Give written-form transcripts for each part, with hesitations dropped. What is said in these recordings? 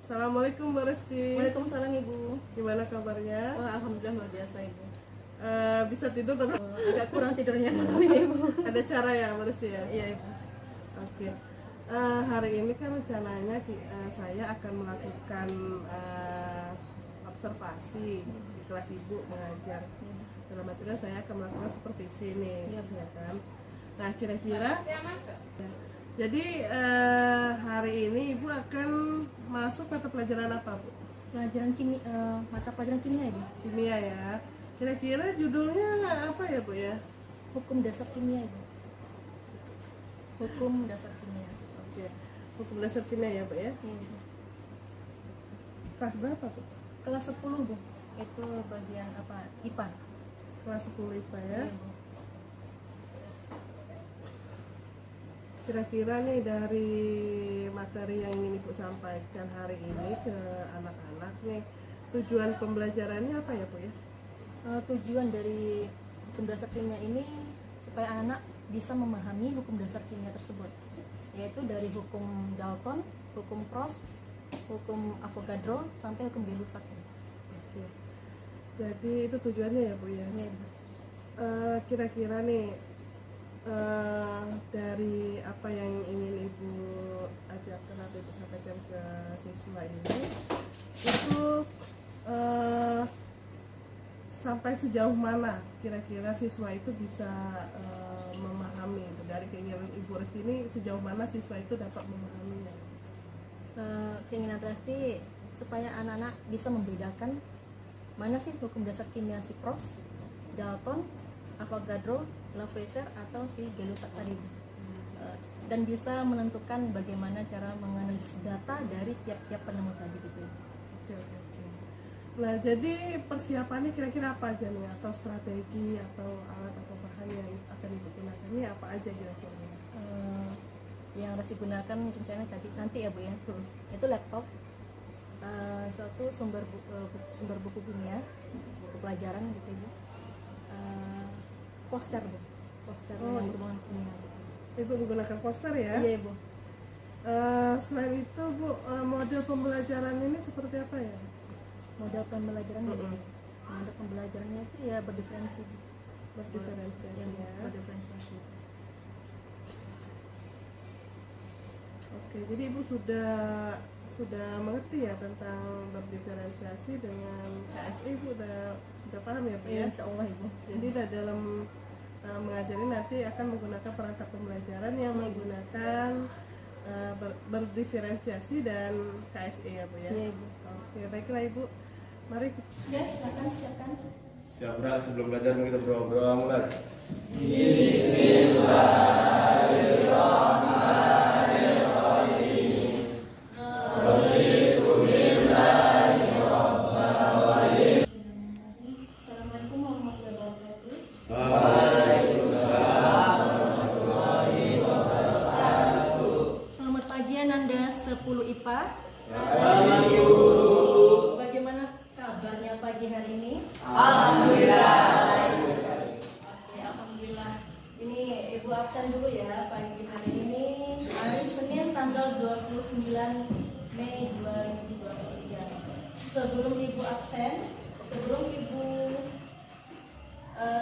Assalamualaikum Mbak Resti. Waalaikumsalam Ibu. Gimana kabarnya? Wah, alhamdulillah luar biasa Ibu. Bisa tidur tapi Agak kurang tidurnya malam ini Ibu. ada cara ya Mbak Resti ya? Iya Ibu. Oke. Hari ini kan rencananya saya akan melakukan observasi di kelas Ibu mengajar. Dalam artian saya akan melakukan supervisi nih, Iya, ya kan? Nah kira-kira jadi hari ini Ibu akan masuk mata pelajaran apa Bu? Pelajaran kimia, mata pelajaran kimia Ibu. Kimia ya. Kira-kira judulnya apa ya Bu ya? Hukum dasar kimia Ibu. Hukum dasar kimia. Oke. Hukum dasar kimia ya Bu ya. Iya Ibu. Kelas berapa Bu? Kelas 10 Bu. Itu bagian apa? IPA. Kelas 10 IPA ya. Iya, Bu. Kira-kira nih dari materi yang ingin Ibu sampaikan hari ini ke anak-anak nih, tujuan pembelajarannya apa ya Bu ya? Tujuan dari hukum dasar kimia ini supaya anak bisa memahami hukum dasar kimia tersebut, yaitu dari hukum Dalton, hukum Prost, hukum Avogadro sampai hukum Gay-Lussac. Oke. Jadi itu tujuannya ya Bu ya. Iya, Bu. Kira-kira nih dari apa yang ingin Ibu ajarkan atau Ibu sampaikan ke siswa ini itu sampai sejauh mana kira-kira siswa itu bisa memahami itu, dari keinginan Ibu Resti ini sejauh mana siswa itu dapat memahaminya? Keinginan Resti supaya anak-anak bisa membedakan mana sih hukum dasar kimia si Prost, Dalton, Avogadro, Lavoisier atau si Gay-Lussac tadi, dan bisa menentukan bagaimana cara menganalisis data dari tiap-tiap penemu tadi gitu. Oke. Nah jadi persiapannya kira-kira apa aja nih, atau strategi atau alat atau bahan yang akan digunakan ini apa aja kira-kira? Yang Resti gunakan rencananya tadi nanti ya Bu ya, itu laptop, suatu sumber buku kimia, buku pelajaran gitu Bu, poster Bu, poster yang berhubungan kimia gitu. Ibu menggunakan poster ya? Iya Bu. Selain itu Bu, model pembelajaran ini seperti apa ya? Model pembelajaran model pembelajarannya itu ya berdiferensiasi Berdiferensiasi ya. Berdiferensiasi. Oke, jadi Ibu sudah mengerti ya tentang berdiferensiasi dengan KSE, Ibu sudah paham ya Bu ya? Insya Allah Ibu. Jadi dalam mengajari nanti akan menggunakan perangkat pembelajaran yang menggunakan berdiferensiasi dan KSE ya Bu ya? Iya Ibu. Oke, baiklah Ibu. Mari kita... Ya silakan. Siap Bra, sebelum belajar kita berdoa mulai. Assalamualaikum warahmatullahi wabarakatuh. Selamat pagi Ananda 10 IPA. Bagaimana kabarnya pagi hari ini? Alhamdulillah. Oke, alhamdulillah. Ini Ibu absen dulu ya pagi hari ini, hari Senin tanggal 29 Mei 2023. Sebelum Ibu absen, sebelum Ibu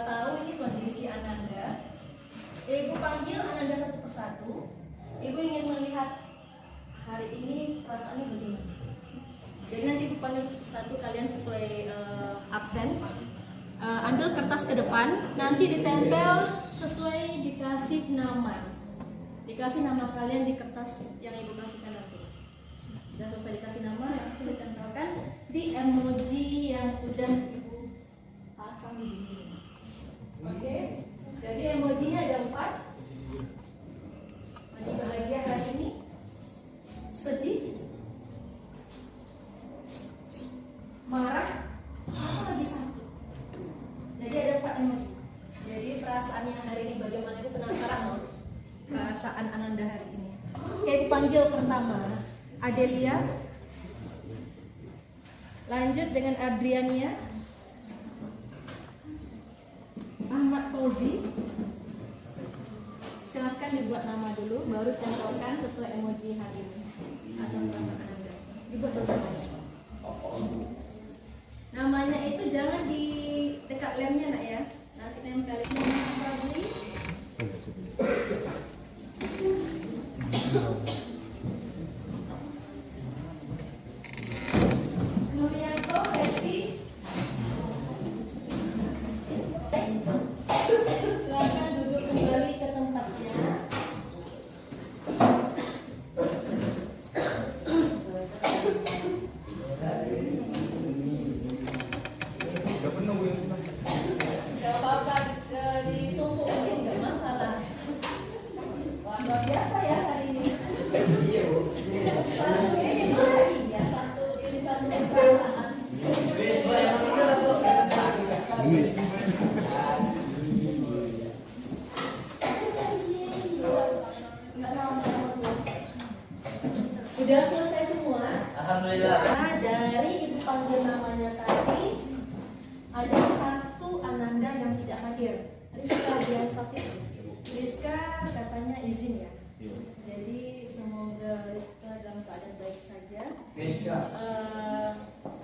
tahu ini kondisi Ananda, Ibu panggil Ananda satu persatu. Ibu ingin melihat hari ini perasaannya bagaimana. Jadi nanti Ibu panggil satu, kalian sesuai absen. Ambil kertas ke depan, nanti ditempel sesuai dikasih nama. Dikasih nama kalian di kertas yang Ibu kasihkan nanti. Sudah selesai dikasih nama, langsung ditempelkan di emoji yang udah Ibu pasang di sini. Oke, jadi emojinya ada 4. Mandi bahagia hari ini, sedih, marah, atau lagi sakit. Jadi ada 4 emoji. Jadi perasaannya hari ini bagaimana, itu penasaran loh perasaan Ananda hari ini. Oke, panggil pertama Adelia, lanjut dengan Adriania, Ahmad Fauzi. Silahkan dibuat nama dulu, baru tempelkan sesuai emoji hari ini atau perasaan Anda. dibuat namanya. Namanya itu jangan di dekat lemnya nak ya. Nanti nempelin apa beli? Nurianto, Resi. Silakan duduk kembali ke tempatnya. Gak apa-apa ditumpuk mungkin nggak masalah. Wah, luar biasa ya hari ini. Satu ini masa iya satu ini satu perasaan. Udah selesai semua. Alhamdulillah. Nah, dari ibu panggil namanya tadi ada satu Ananda yang tidak hadir. Rizka Diansati. Rizka katanya izin ya. Jadi semoga Rizka dalam keadaan baik saja.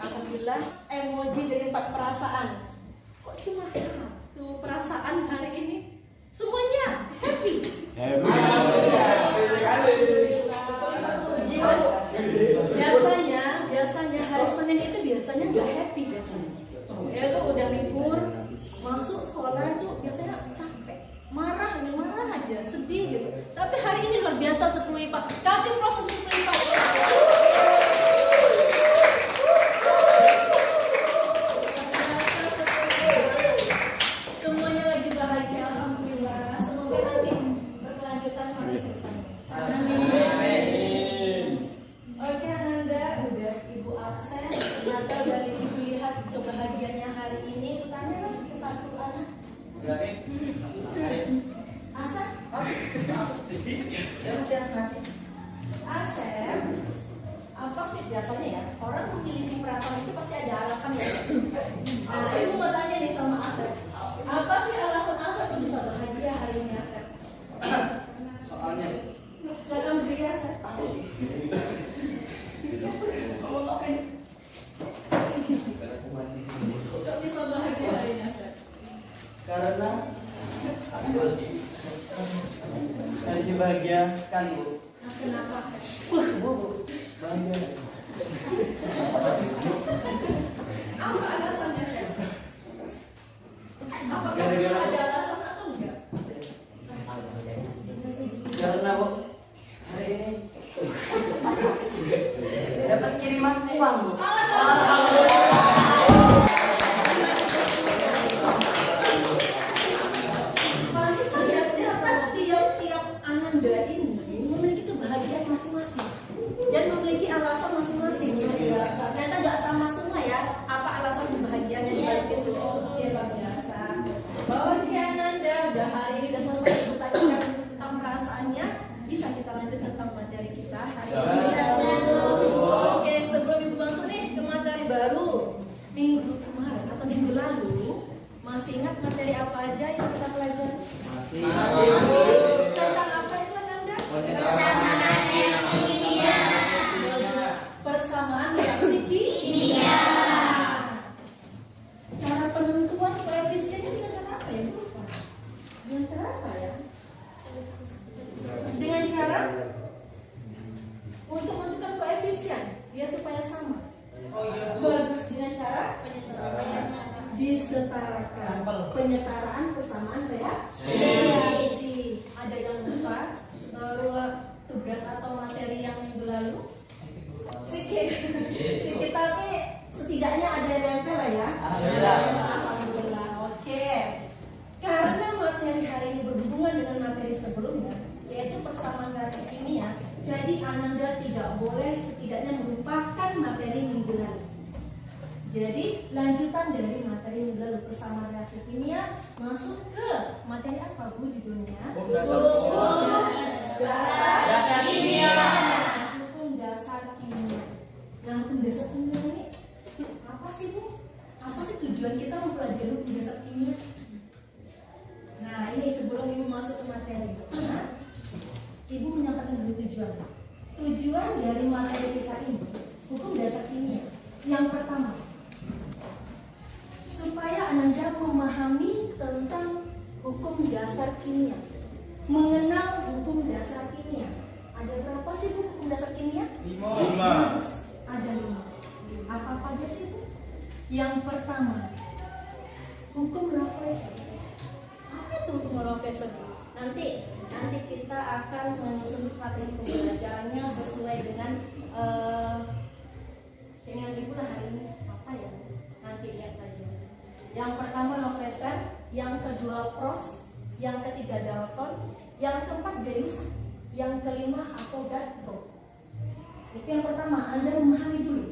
Alhamdulillah emoji dari 4 perasaan. Kok cuma satu perasaan hari ini? Semuanya happy. Biasanya hari Senin itu biasanya nggak happy biasanya. Ya itu udah libur, masuk sekolah itu biasanya capek, marah aja, sedih gitu. Tapi hari ini luar biasa 10 lipat. Kasih plus untuk 10 lipat. Semuanya lagi bahagia, alhamdulillah. Semoga nanti berkelanjutan sampai ke depan. Oke Ananda, udah ibu absen. Ternyata dari ibu lihat kebahagiaannya hari ini. Tanya ke satu anak. Asep. Asep. Apa sih biasanya ya? Orang memiliki perasaan itu pasti ada alasan ya. Nah, ibu mau tanya nih sama Asep. Apa sih alasan Asep tuh bisa bahagia hari ini Asep? Soalnya Silakan berdiri Asep. Kok bisa bahagia hari ini Asep? karena lagi bahagia sekali Bu. Nah, kenapa Asep? Bahagia. Apa alasannya Asep? Apakah Gara-gara ada alasan atau enggak? Karena Bu hari ini dapat kiriman uang Bu. Pantesan ya, ternyata tiap Ananda ini memiliki kebahagiaan masing-masing dan memiliki alasan masing-masing. Luar biasa. Ternyata nggak sama semua ya. Apa alasan kebahagiaannya di balik itu? Ya luar biasa. Bahwa Ananda udah hari ini udah selesai bertanya tentang perasaannya, bisa kita lanjut tentang materi kita hari ini. Oke, sebelum ibu masuk nih ke materi baru minggu kemarin atau minggu lalu, masih ingat materi apa aja yang kita pelajari? Tentang apa itu Ananda? Persamaan reaksi kimia. Cara penentuan koefisiennya dengan cara apa ya? Lupa. Dengan cara apa ya? Dengan cara untuk menentukan koefisien dia supaya sama. Bagus dengan cara disetarakan. Penyetaraan persamaan reaksi. Ada yang lupa tugas atau materi yang minggu lalu? Sedikit tapi setidaknya ada yang nempel lah ya. Alhamdulillah. Oke. Karena materi hari ini berhubungan dengan materi sebelumnya, yaitu persamaan reaksi kimia, jadi Ananda tidak boleh setidaknya melupakan materi minggu lalu. Jadi lanjutan dari materi minggu lalu persamaan reaksi kimia masuk ke materi apa Bu judulnya? Dasar kimia. Hukum dasar kimia. Nah, hukum dasar kimia ini apa sih Bu? Apa sih tujuan kita mempelajari hukum dasar kimia? Nah, ini sebelum Ibu masuk ke materi, Ibu menyampaikan dulu tujuan. Tujuan dari materi kita ini hukum dasar kimia. Yang pertama, supaya Ananda memahami tentang hukum dasar kimia, mengenal hukum dasar kimia. Ada berapa sih Bu hukum dasar kimia? 5. Ada 5. Apa aja sih Bu? Yang pertama, hukum Raffleson. Apa itu hukum Raffleson? Nanti kita akan menyusun strategi pembelajarannya sesuai dengan ibu lah hari ini apa ya? Nanti lihat saja. Yang pertama Raffleson, yang kedua Prost, yang ketiga Dalton, yang keempat Gauss, yang kelima Avogadro. Itu yang pertama, Anda memahami dulu.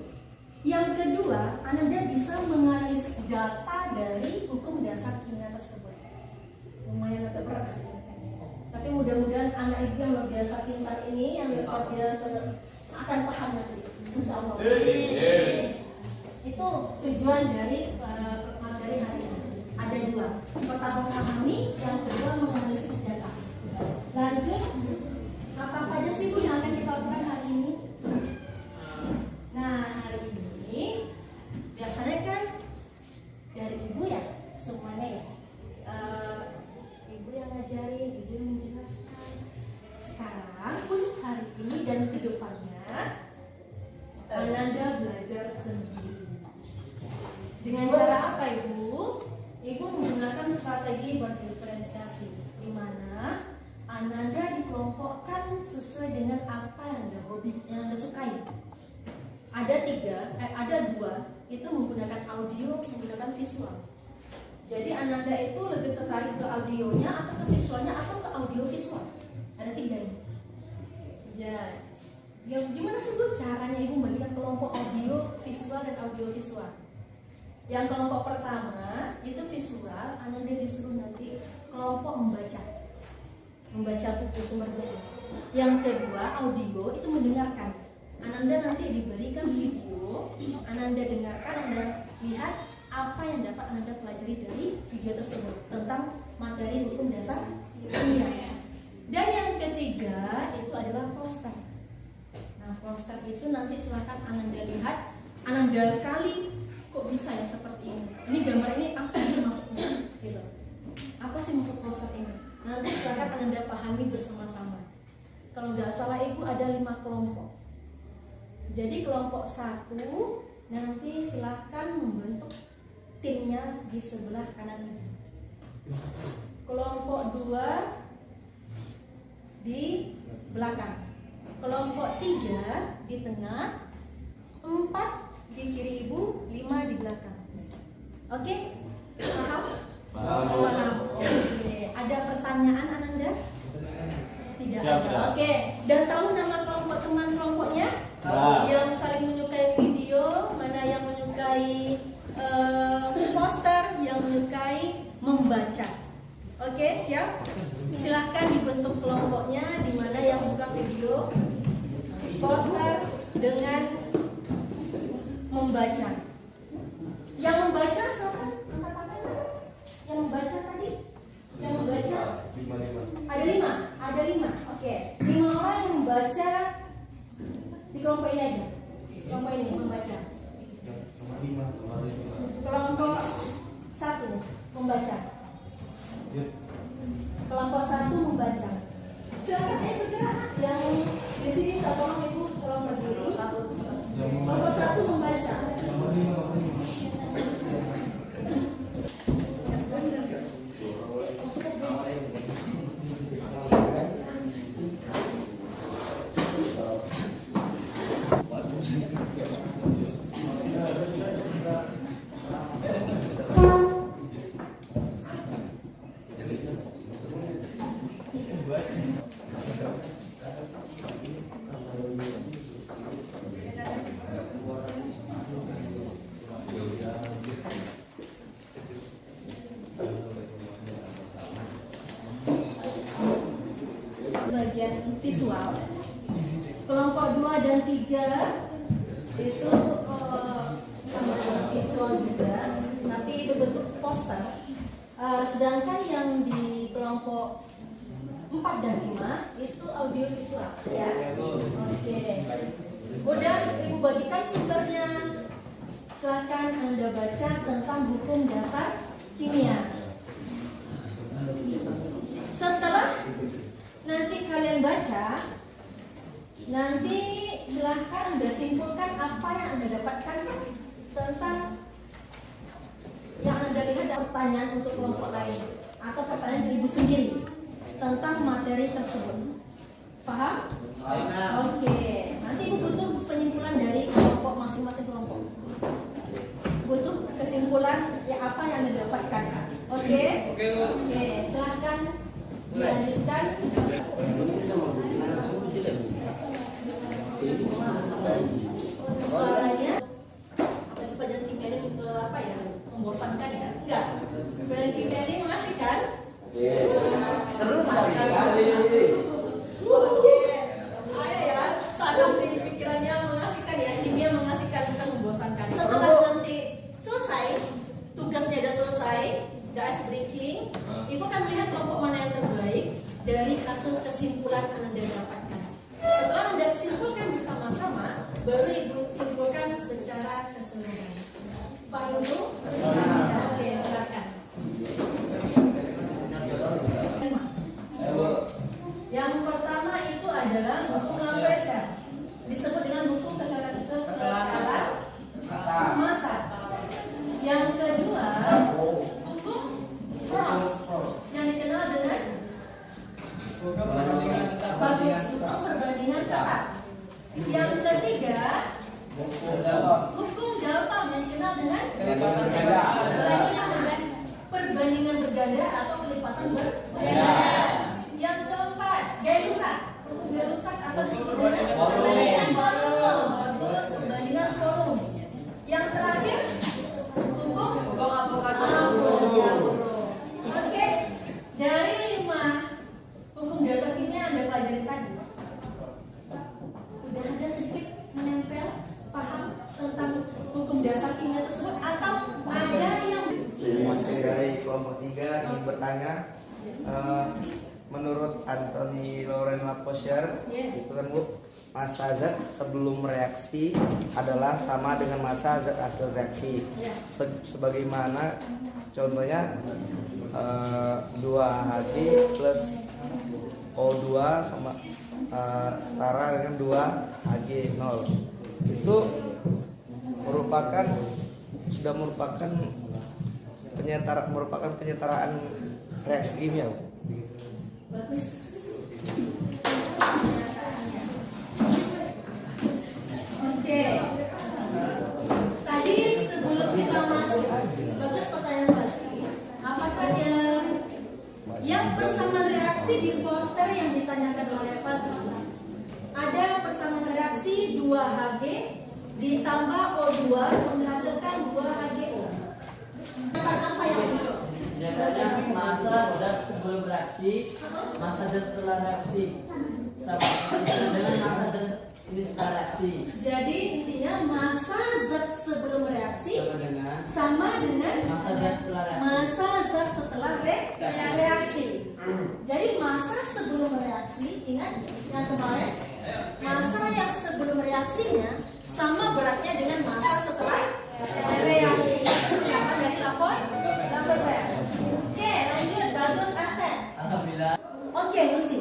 Yang kedua, Anda bisa menganalisis data dari hukum dasar kimia tersebut. Lumayan agak berat, tapi mudah-mudahan anak ibu yang luar biasa pintar ini, yang luar biasa akan paham nanti, insya Allah. Itu tujuan dari materi hari ini. Ada 2. Pertama memahami, yang kedua menganalisis data. Lanjut, apa aja sih Bu yang akan kita lakukan hari ini? Nah, hari ini biasanya kan dari ibu ya, semuanya ya. Ibu yang ngajarin, ibu yang menjelaskan. Sekarang khusus hari ini dan kedepannya, Ananda belajar sendiri. Dengan cara apa Ibu? Ibu menggunakan strategi berdiferensiasi, di mana Ananda dikelompokkan sesuai dengan apa yang Anda hobi, yang Anda sukai. Ada 2, itu menggunakan audio, menggunakan visual. Jadi Ananda itu lebih tertarik ke audionya atau ke visualnya atau ke audio visual. Ada 3 ini. Ya gimana sih Bu caranya Ibu membagikan kelompok audio, visual dan audio visual? Yang kelompok pertama itu visual, Ananda disuruh nanti kelompok membaca buku sumber buku. Yang kedua audio itu mendengarkan. Ananda nanti diberikan video, Ananda dengarkan, Anda lihat apa yang dapat Ananda pelajari dari video tersebut tentang materi hukum dasar kimia. Dan yang ketiga itu adalah poster. Nah, poster itu nanti silakan Ananda lihat, Ananda kali kok bisa ya seperti ini. Ini gambar ini apa sih maksudnya? Gitu. Apa sih maksud poster ini? Nanti silakan Ananda pahami bersama-sama. Kalau nggak salah Ibu ada 5 kelompok. Jadi kelompok 1 nanti silakan membentuk timnya di sebelah kanan Ibu. Kelompok 2 di belakang. Kelompok 3 di tengah, 4 di kiri Ibu, 5 di belakang. Oke? Paham? Paham. Oke. Ada pertanyaan Ananda? Tidak ada. Oke. Dan tahu nama kelompok teman kelompoknya? Yang saling menyukai video, mana yang menyukai poster, yang menyukai membaca. Oke, siap? Silahkan dibentuk kelompoknya, di mana yang suka video, poster dengan membaca. Yang membaca siapa? Angkat tangan. Yang membaca tadi? Yang membaca? 5. Ada 5. Oke. 5 orang yang membaca di kelompok ini aja. Kelompok ini membaca. Kelompok 1 membaca. Kelompok 1 membaca. Silakan bergerak. Yang di sini tolong Ibu tolong berdiri. Kelompok 1 membaca. Bagian visual. Kelompok 2 dan 3 itu sama-sama visual juga, tapi itu bentuk poster. Sedangkan yang di kelompok 4 dan 5 itu audio visual ya. Oke. Udah Ibu Ibu bagikan sumbernya. Silakan Anda baca tentang hukum dasar kimia. Setelah nanti kalian baca, nanti silahkan Anda simpulkan apa yang Anda dapatkan tentang yang Anda lihat dari pertanyaan untuk kelompok lain atau pertanyaan dari Ibu sendiri tentang materi tersebut. Paham? Oke. Nanti Ibu butuh penyimpulan dari kelompok masing-masing kelompok. Butuh kesimpulan ya apa yang Anda dapatkan. Oke? Oke, silahkan dilanjutkan. Suaranya pelajaran kimia ini apa ya? Membosankan ya? Enggak. Pelajaran kimia ini mengasihkan. Terus sekali. Oke. Ayo ya, tanam di pikirannya mengasihkan ya. Kimia mengasihkan bukan membosankan. Setelah nanti selesai, tugasnya sudah selesai, udah ice breaking, Ibu akan melihat kelompok mana yang terbaik dari hasil kesimpulan yang Anda dapatkan. Setelah Anda simpulkan bersama-sama, baru Ibu simpulkan secara keseluruhan. Paham dulu? Oke, silakan. Yang pertama itu adalah hukum Lavoisier, disebut dengan hukum kecelakaan massa. Yang kedua, hukum Frost, yang dikenal dengan bagus, hukum perbandingan tetap. Yang ketiga, hukum Dalton yang dikenal dengan perbandingan berganda atau kelipatan berganda. Yang keempat, Gay-Lussac, hukum Gay-Lussac atau disebut dengan perbandingan volume. Bagus, perbandingan volume. Yang terakhir, hukum Avogadro. Oke, dari 5 hukum dasar kimia yang Anda pelajari tadi, sudah ada sedikit menempel paham tentang hukum dasar kimia tersebut atau ada yang Masih dari kelompok 3 ingin bertanya, menurut Anthony Laurent Lavoisier, itu kan Bu, massa zat sebelum reaksi adalah sama dengan massa zat hasil reaksi. Sebagaimana contohnya 2Hg plus O2 sama setara dengan 2Hg0. Itu merupakan penyetaraan reaksi kimia. bagus. Oke. Tadi sebelum kita masuk, bagus pertanyaan pasti. Apakah yang persamaan reaksi di poster yang ditanyakan oleh Fazli? Ada persamaan reaksi 2Hg ditambah O2 menghasilkan 2HgO. Apa yang muncul? Biasanya massa zat sebelum reaksi, massa zat setelah reaksi, sama dengan massa zat ini setelah reaksi. Jadi intinya massa zat sebelum reaksi sama dengan massa zat setelah reaksi. massa zat setelah reaksi. Jadi massa sebelum reaksi, ingat yang kemarin, massa yang sebelum reaksinya sama beratnya dengan massa setelah reaksi. Siapa dari Lavoisier? Oke, lanjut. Bagus, Asep. Alhamdulillah. Oke, Lucy.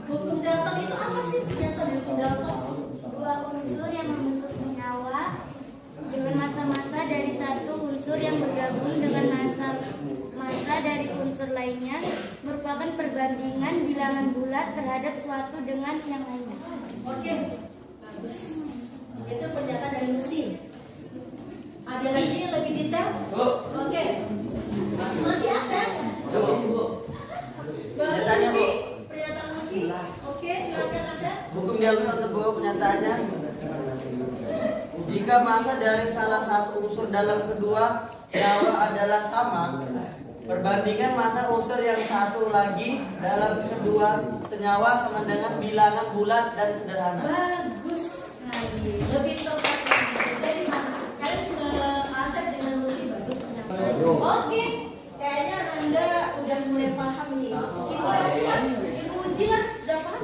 Hukum Dalton itu apa sih ternyata dari hukum Dalton? Dua unsur yang membentuk senyawa dengan massa-massa dari satu unsur yang bergabung dengan massa dari unsur lainnya merupakan perbandingan bilangan bulat terhadap suatu dengan yang lainnya. Oke, bagus. Itu pernyataan dari Lucy. Ada lagi yang lebih detail? Oke. Masih Asep? Bagus Lucy. Pernyataan Lucy. Oke, silakan Asep. Hukum Dalton tersebut pernyataannya, jika massa dari salah satu unsur dalam kedua senyawa adalah sama, perbandingan massa unsur yang satu lagi dalam kedua senyawa sama dengan bilangan bulat dan sederhana. Bagus sekali. Lebih tepat dari sana. Kalian Asep dengan Lucy bagus pernyataan. Oke. Kayaknya Anda udah mulai paham nih. Ibu uji lah, udah paham?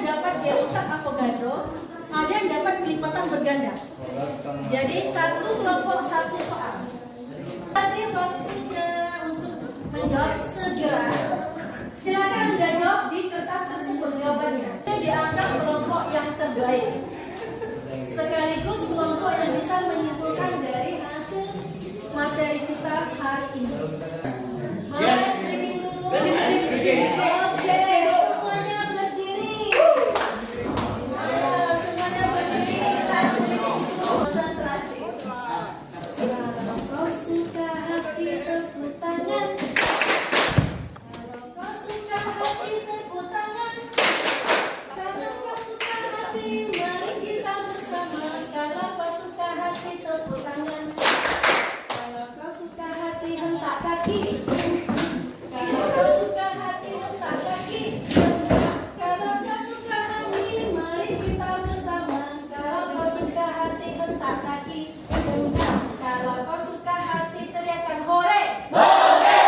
dapat dia rusak Avogadro, ada yang dapat pelipatan berganda. Jadi satu kelompok satu soal. Kasih waktunya untuk menjawab segera. Silakan Anda jawab di kertas tersebut jawabannya. Ini dianggap kelompok yang terbaik, sekaligus kelompok yang bisa menyimpulkan dari hasil materi kita hari ini. Mari streaming dulu. Oke, semuanya berdiri. Semuanya berdiri. Kita streaming dulu. Konsentrasi. Kalau kau suka hati tepuk tangan. Kalau kau suka hati tepuk tangan. Kalau kau suka hati, mari kita bersama. Kalau kau suka hati tepuk tangan. Kalau kau suka hati hentak kaki. Kalau kau suka hati hentak kaki. Kalau kau suka hati, mari kita bersama. Kalau kau suka hati hentak kaki. Kalau kau suka hati, teriakan hore. Hore.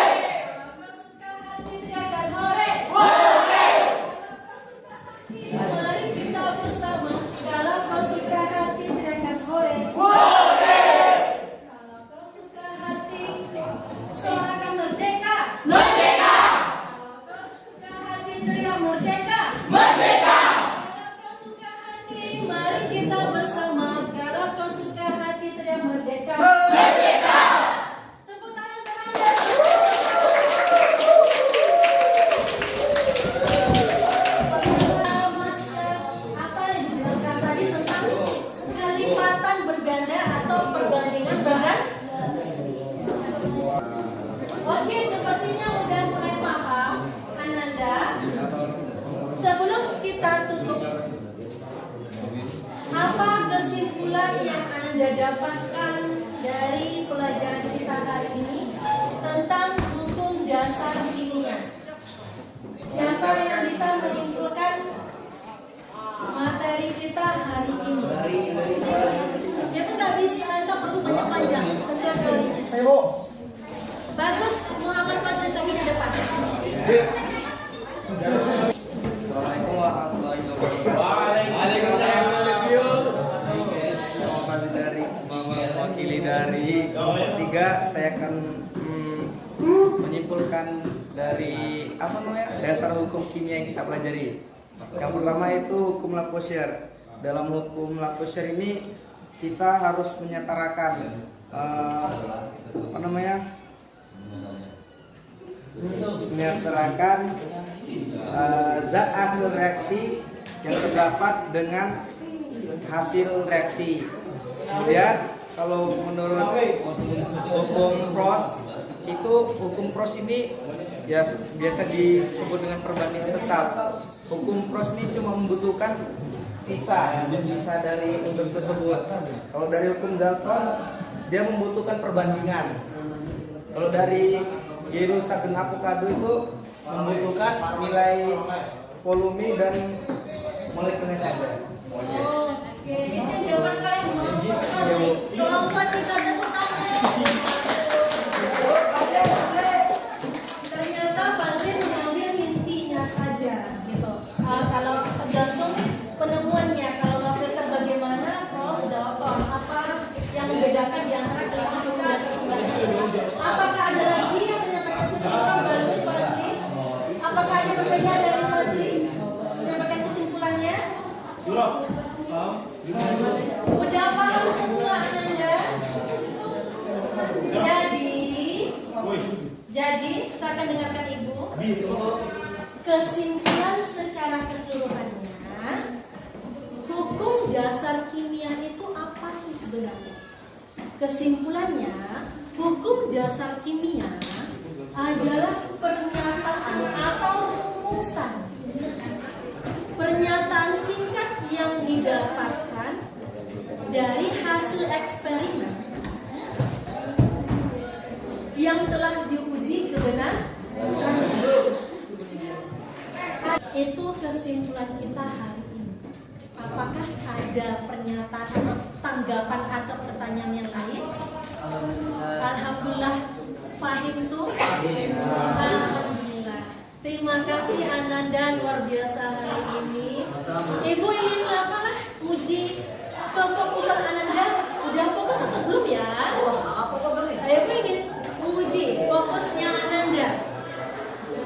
Kalau kau suka hati, teriakan hore. Hore. Kalau kau suka hati, mari kita bersama. Kalau kau suka hati, teriakan hore. Hore. Kalau kau suka hati, sorakan merdeka. Merdeka. Kalau kau suka hati, teriak merdeka. Merdeka. Kalau kau suka hati, mari kita bersama. Kalau kau suka hati, teriak merdeka. Merdeka. Tepuk tangan terhadap. Apa yang dijelaskan tadi tentang kelipatan berganda atau perbandingan berganda? Oke, sepertinya udah mulai paham, Ananda. Sebelum kita tutup, apa kesimpulan yang Ananda dapatkan dari pelajaran kita hari ini tentang hukum dasar kimia? Siapa yang bisa menyimpulkan materi kita hari ini? Dia pun nggak bisa, nggak perlu panjang-panjang, sesuai teorinya. Saya Bu. Bagus, Muhammad Fazil Sami di depan. Assalamualaikum warahmatullahi wabarakatuh. Dari mewakili dari kelompok 3, saya akan menyimpulkan dari apa namanya dasar hukum kimia yang kita pelajari. Yang pertama itu hukum Lavoisier. Dalam hukum Lavoisier ini kita harus menyetarakan apa namanya menyetarakan zat hasil reaksi yang terdapat dengan hasil reaksi. Kemudian kalau menurut hukum Prost itu hukum Prost ini ya biasa disebut dengan perbandingan tetap. Hukum Prost ini cuma membutuhkan sisa dari unsur tersebut. Kalau dari hukum Dalton dia membutuhkan perbandingan. Kalau dari Gay-Lussac dan Avogadro itu membutuhkan nilai volume dan molekulnya saja. Oke, itu jawaban kalian Muhammad Fazil. Kelompok 3 tepuk tangan. Ternyata Fazil mengambil intinya saja, gitu. Kalau tergantung penemuannya, kalau Lavoisier bagaimana, Prost Dalton, apa yang membedakan di antara kelima hukum dasar pembahasan? Apakah ada lagi yang menyatakan kesimpulan bagus Fazil? Apakah ada berbeda dari Fazil? Menyatakan kesimpulannya? Udah paham semua Ananda? Jadi, silakan dengarkan Ibu. Kesimpulan secara keseluruhannya, hukum dasar kimia itu apa sih sebenarnya? Kesimpulannya, hukum dasar kimia adalah pernyataan atau rumusan, pernyataan singkat yang didapatkan dari hasil eksperimen yang telah diuji kebenaran. Itu kesimpulan kita hari ini. Apakah ada pernyataan, tanggapan atau pertanyaan yang lain? Alhamdulillah, paham tuh? Alhamdulillah. Terima kasih Ananda luar biasa hari ini. Ibu ingin apa lah? Uji kefokusan Ananda. Udah fokus atau belum ya? Ibu ingin menguji fokusnya Ananda.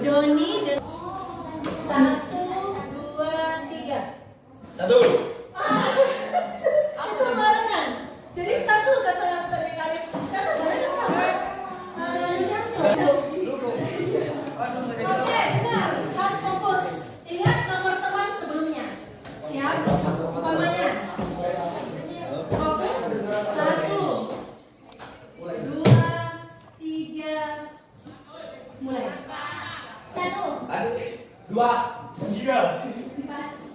Doni dan 1, 2, 3. 1. Itu barengan. Jadi 1 kata terkait kata barengan sama Yanto. Oke, dengar, harus fokus. Ingat nomor teman sebelumnya. Siap? Umpamanya. Fokus. 1, 2, 3. Mulai. 1, 2, 3. 4.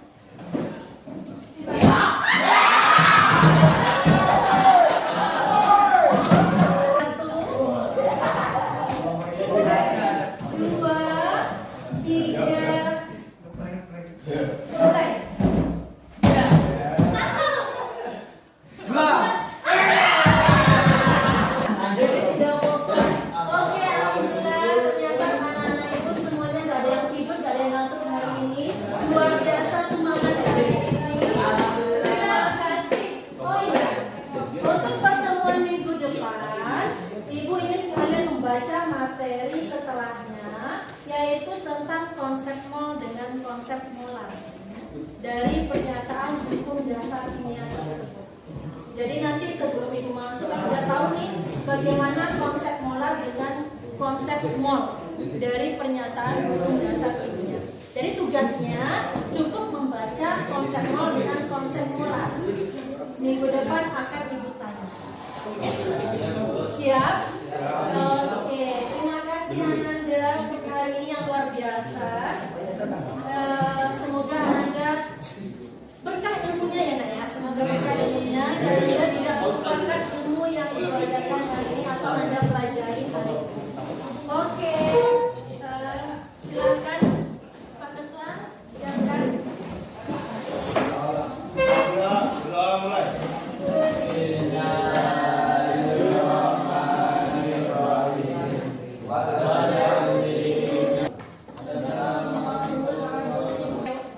Dari pernyataan hukum dasar kimia tersebut. Jadi nanti sebelum ibu masuk udah tahu nih bagaimana konsep molar dengan konsep mol dari pernyataan hukum dasar kimia. Jadi tugasnya cukup membaca konsep mol dengan konsep molar. Minggu depan akan ibu tanya. Siap? Oke, terima kasih Ananda untuk hari ini yang luar biasa. Semoga Ananda berkah ilmunya ya nak ya. Semoga berkah ilmunya dan Anda tidak melupakan ilmu yang Ibu ajarkan hari ini atau Anda pelajari hari ini. Oke, silakan Pak Ketua, silakan. Mulai.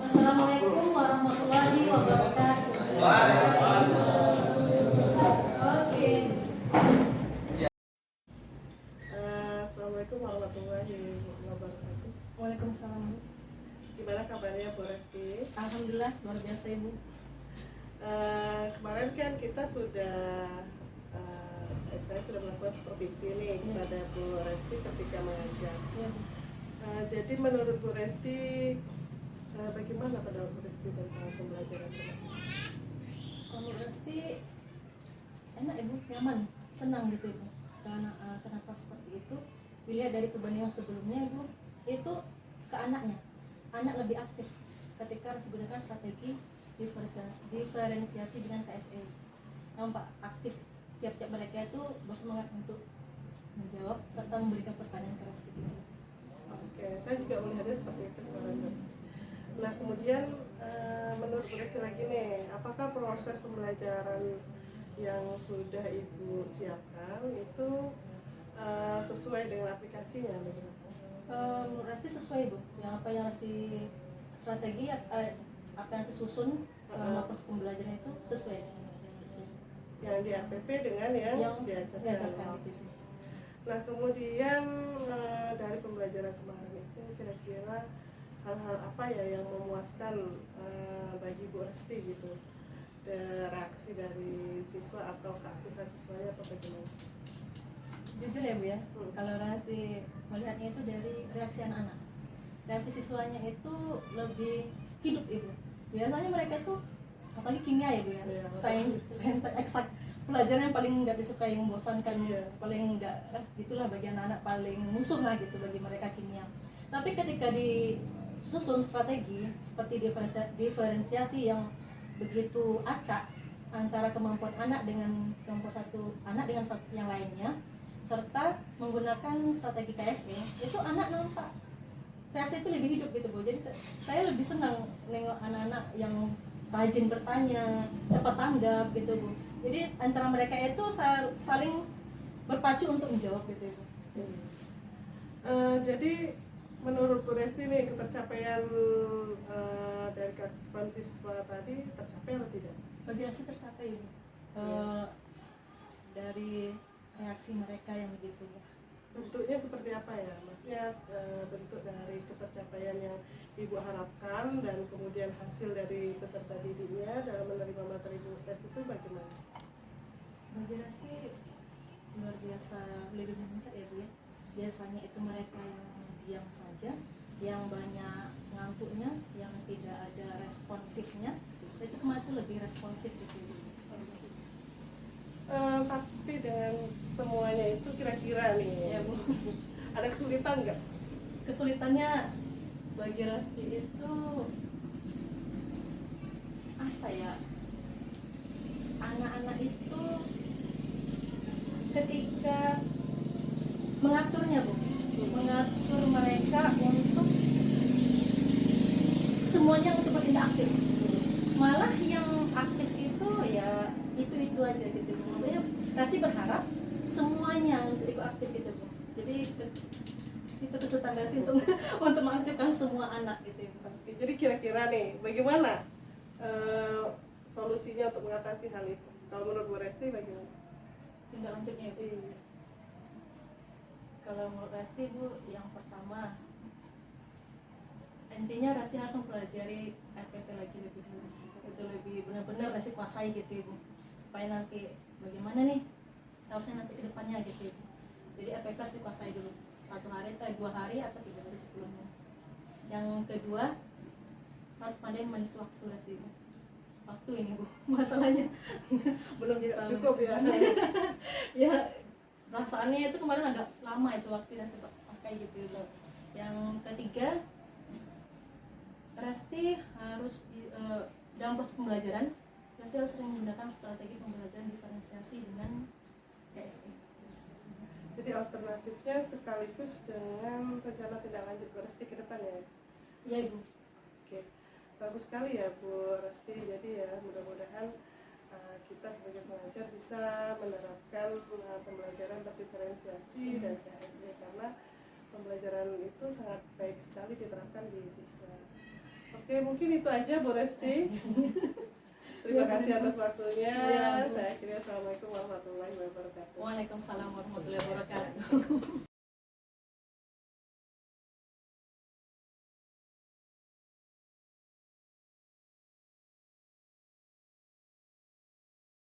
Assalamualaikum warahmatullahi wabarakatuh. Oke. Assalamualaikum warahmatullahi wabarakatuh. Waalaikumsalam. Gimana kabarnya Bu Resti? Alhamdulillah luar biasa Ibu. Kemarin kan kita saya sudah melakukan supervisi nih kepada Bu Resti ketika mengajar. Ya. Jadi menurut Bu Resti bagaimana pada Bu Resti tentang pembelajaran kemarin? Kalau Resti enak Ibu, nyaman, senang gitu Ibu. Karena kenapa seperti itu? Dilihat dari perbandingan sebelumnya Ibu, itu ke anaknya. Anak lebih aktif ketika harus gunakan strategi diferensiasi dengan KSE. Nampak aktif, tiap-tiap mereka itu bersemangat untuk menjawab serta memberikan pertanyaan ke Resti. Oke, saya juga melihatnya seperti itu kemarin. Nah kemudian menurut Bu Resti lagi nih, apakah proses pembelajaran yang sudah Ibu siapkan itu sesuai dengan aplikasinya? Menurut Resti sesuai Bu, yang apa yang Resti strategi apa yang disusun selama proses pembelajaran itu sesuai Yang di APP dengan yang diajarkan. gitu. Nah kemudian dari pembelajaran kemarin itu kira-kira hal-hal apa ya yang memuaskan bagi Bu Resti gitu, reaksi dari siswa atau keaktifan siswanya atau bagaimana? Jujur ya Bu ya, kalau Resti melihatnya itu dari reaksi anak-anak, reaksi siswanya itu lebih hidup Ibu. Biasanya mereka tuh apalagi kimia ya Bu ya, sains eksak, pelajaran yang paling nggak disukai, membosankan, paling nggak gitulah bagi anak-anak, paling musuh lah gitu bagi mereka kimia. Tapi ketika disusun strategi seperti diferensiasi yang begitu acak antara kemampuan anak dengan kelompok satu anak dengan yang lainnya, serta menggunakan strategi KSE, itu anak nampak reaksi itu lebih hidup gitu Bu. Jadi saya lebih senang nengok anak-anak yang rajin bertanya, cepat tanggap gitu Bu. Jadi antara mereka itu saling berpacu untuk menjawab gitu Bu. Jadi menurut Bu Resti nih ketercapaian dari keaktifan siswa tadi tercapai atau tidak? Bagi Rasti tercapai Ibu. Dari reaksi mereka yang begitu. Bentuknya seperti apa ya? Maksudnya bentuk dari ketercapaian yang Ibu harapkan dan kemudian hasil dari peserta didiknya dalam menerima materi BUMS itu bagaimana? Bagi Rasti luar biasa lebih meningkat ya Bu ya. Biasanya itu mereka yang diam saja, yang banyak ngantuknya, yang tidak ada responsifnya. Itu kemarin itu lebih responsif gitu. Tapi dengan semuanya itu kira-kira nih Ya Bu. ada kesulitan nggak? Kesulitannya bagi Rasti itu apa ya? Anak-anak itu ketika mengaturnya Bu, mengatur mereka untuk semuanya untuk berinteraktif. Malah yang aktif itu ya itu aja gitu. Maksudnya Rasti berharap semuanya untuk ikut aktif gitu Bu. Jadi situ kesulitan Rasti untuk untuk mengaktifkan semua anak gitu. Oke, jadi kira-kira nih bagaimana solusinya untuk mengatasi hal itu? Kalau menurut Bu Resti bagaimana? Tindak lanjutnya Bu. Iya. Kalau menurut Rasti Bu, yang pertama intinya Rasti harus mempelajari RPP lagi lebih dulu. Itu lebih benar-benar Rasti kuasai gitu Ibu. Supaya nanti bagaimana nih seharusnya nanti ke depannya gitu Ibu. Jadi RPP Rasti kuasai dulu. 1 hari atau 2 hari atau 3 hari sebelumnya. Yang kedua harus pandai memanage waktu Rasti Ibu. Waktu ini Bu, masalahnya belum bisa Cukup ya. Ya perasaannya itu kemarin agak lama itu waktu yang sempat pakai gitu loh. Yang ketiga Rasti harus dalam proses pembelajaran Rasti harus sering menggunakan strategi pembelajaran diferensiasi dengan KSE. Jadi alternatifnya sekaligus dengan rencana tindak lanjut Bu Resti ke depan ya? Iya Ibu. Oke, bagus sekali ya Bu Resti. Jadi ya mudah-mudahan kita sebagai pengajar bisa menerapkan pembelajaran berdiferensiasi dan KSE karena pembelajaran itu sangat baik sekali diterapkan di siswa. Oke, mungkin itu aja Bu Resti. Terima kasih atas waktunya. Saya akhirnya assalamualaikum warahmatullahi wabarakatuh. Waalaikumsalam warahmatullahi wabarakatuh.